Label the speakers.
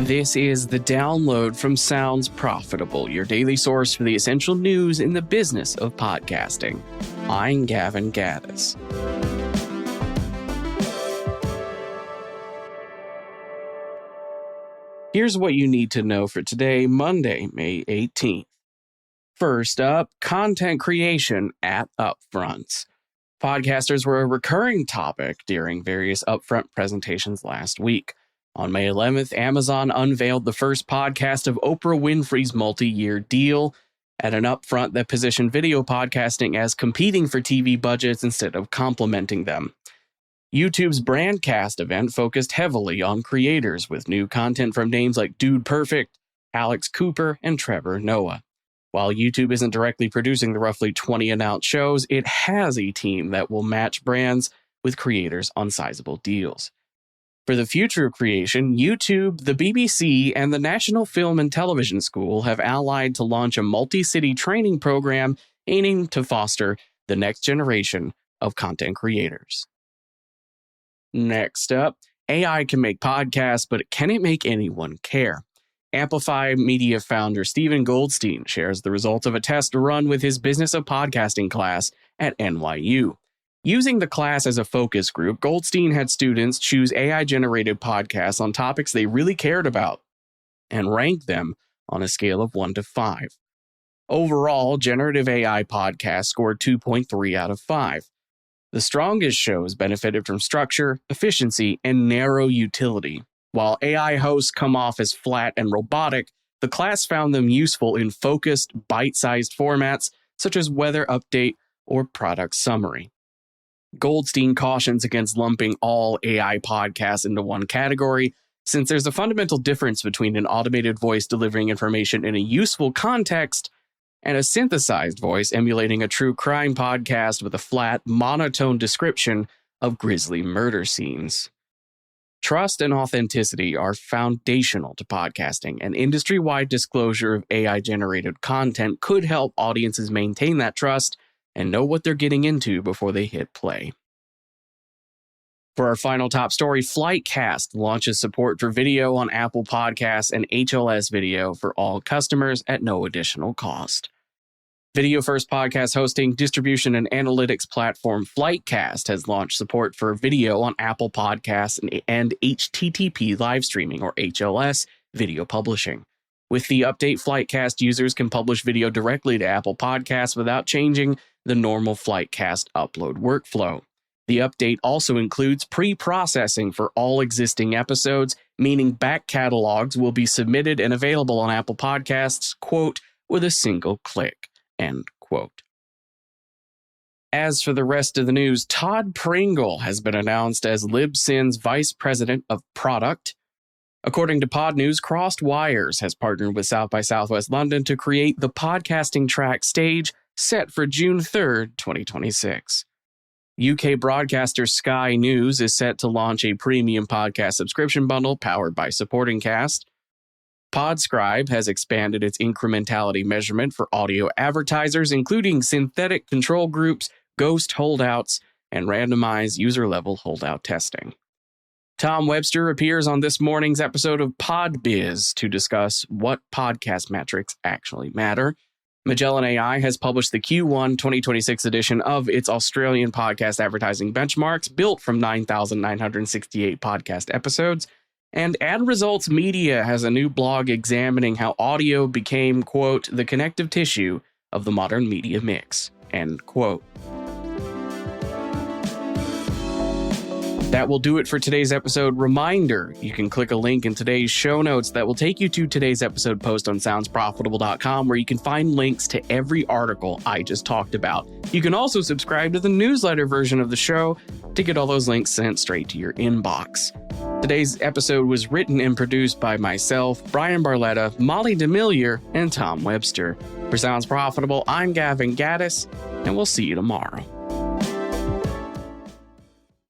Speaker 1: This is The Download from Sounds Profitable, your daily source for the essential news in the business of podcasting. I'm Gavin Gaddis. Here's what you need to know for today, Monday, May 18th. First up, content creation at Upfronts. Podcasters were a recurring topic during various Upfront presentations last week. On May 11th, Amazon unveiled the first podcast of Oprah Winfrey's multi-year deal at an upfront that positioned video podcasting as competing for TV budgets instead of complementing them. YouTube's Brandcast event focused heavily on creators with new content from names like Dude Perfect, Alex Cooper, and Trevor Noah. While YouTube isn't directly producing the roughly 20 announced shows, it has a team that will match brands with creators on sizable deals. For the future of creation, YouTube, the BBC, and the National Film and Television School have allied to launch a multi-city training program aiming to foster the next generation of content creators. Next up, AI can make podcasts, but can it make anyone care? Amplifi Media founder Steven Goldstein shares the results of a test run with his Business of Podcasting class at NYU. Using the class as a focus group, Goldstein had students choose AI-generated podcasts on topics they really cared about and rank them on a scale of 1 to 5. Overall, generative AI podcasts scored 2.3 out of 5. The strongest shows benefited from structure, efficiency, and narrow utility. While AI hosts come off as flat and robotic, the class found them useful in focused, bite-sized formats such as weather update or product summary. Goldstein cautions against lumping all AI podcasts into one category, since there's a fundamental difference between an automated voice delivering information in a useful context and a synthesized voice emulating a true crime podcast with a flat, monotone description of grisly murder scenes. Trust and authenticity are foundational to podcasting, and industry-wide disclosure of AI-generated content could help audiences maintain that trust and know what they're getting into before they hit play. For our final top story, Flightcast launches support for video on Apple Podcasts and HLS video for all customers at no additional cost. Video-first podcast hosting, distribution, and analytics platform Flightcast has launched support for video on Apple Podcasts and HTTP live streaming, or HLS, video publishing. With the update, Flightcast users can publish video directly to Apple Podcasts without changing the normal Flightcast upload workflow. The update also includes pre-processing for all existing episodes, meaning back catalogs will be submitted and available on Apple Podcasts, quote, with a single click, end quote. As for the rest of the news, Todd Pringle has been announced as Libsyn's Vice President of Product. According to Pod News, Crossed Wires has partnered with South by Southwest London to create the podcasting track stage set for June 3rd, 2026. UK broadcaster Sky News is set to launch a premium podcast subscription bundle powered by Supporting Cast. Podscribe has expanded its incrementality measurement for audio advertisers, including synthetic control groups, ghost holdouts, and randomized user-level holdout testing. Tom Webster appears on this morning's episode of PodBiz to discuss what podcast metrics actually matter. Magellan AI has published the Q1 2026 edition of its Australian podcast advertising benchmarks, built from 9,968 podcast episodes. And Ad Results Media has a new blog examining how audio became, quote, the connective tissue of the modern media mix, end quote. That will do it for today's episode. Reminder, you can click a link in today's show notes that will take you to today's episode post on soundsprofitable.com, where you can find links to every article I just talked about. You can also subscribe to the newsletter version of the show to get all those links sent straight to your inbox. Today's episode was written and produced by myself, Brian Barletta, Molly DeMillier, and Tom Webster. For Sounds Profitable, I'm Gavin Gaddis, and we'll see you tomorrow.